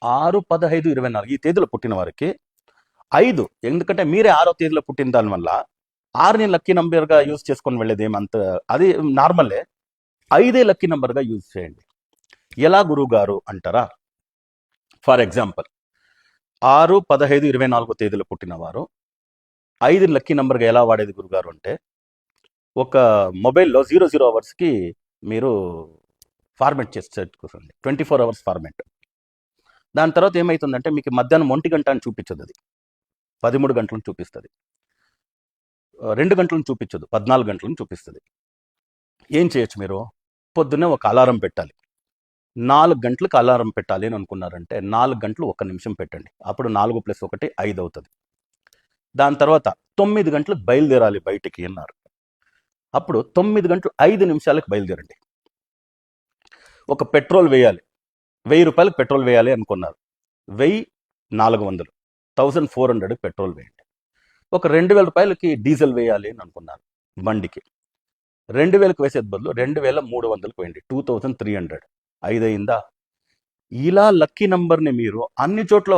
6, 15, 24 ఈ తేదీలో పుట్టిన వారికి 5, ఎందుకంటే మీరే 6వ తేదీలో పుట్టిన దానివల్ల 6ని లక్కీ నంబర్గా యూజ్ చేసుకొని వెళ్ళేది ఏమంత, అది నార్మలే. 5 లక్కీ నంబర్గా యూజ్ చేయండి. ఎలా గురువు గారు అంటారా? ఫర్ ఎగ్జాంపుల్ 6, 15, 24 తేదీలో పుట్టిన వారు 5 లక్కీ నంబర్గా ఎలా వాడేది గురుగారు అంటే, ఒక మొబైల్లో 00 అవర్స్కి మీరు ఫార్మేట్ చేసి కూర్చోండి, 24 అవర్స్ ఫార్మేట్. దాని తర్వాత ఏమవుతుందంటే మీకు మధ్యాహ్నం 1 గంట అని చూపించదు, అది 13 గంటలను చూపిస్తుంది. 2 గంటలను చూపించదు, 14 గంటలను చూపిస్తుంది. ఏం చేయొచ్చు మీరు? పొద్దున్నే ఒక అలారం పెట్టాలి. 4 గంటలకు అలారం పెట్టాలి అని అనుకున్నారంటే 4 గంటలు 1 నిమిషం పెట్టండి. అప్పుడు 4 + 1 5 అవుతుంది. దాని తర్వాత 9 గంటలకు బయలుదేరాలి బయటికి అన్నారు. అప్పుడు 9 గంటలు 5 నిమిషాలకు బయలుదేరండి. ఒక పెట్రోల్ వేయాలి, 1000 రూపాయలకు పెట్రోల్ వేయాలి అనుకున్నారు. 1400, 1400 పెట్రోల్ వేయండి. ఒక 2000 రూపాయలకి డీజిల్ వేయాలి అని అనుకున్నారు బండికి. 2000కి వేసేది బదులు 2300కి వేయండి, 2300. 5 అయిందా? ఇలా లక్కీ నంబర్ని మీరు అన్ని చోట్ల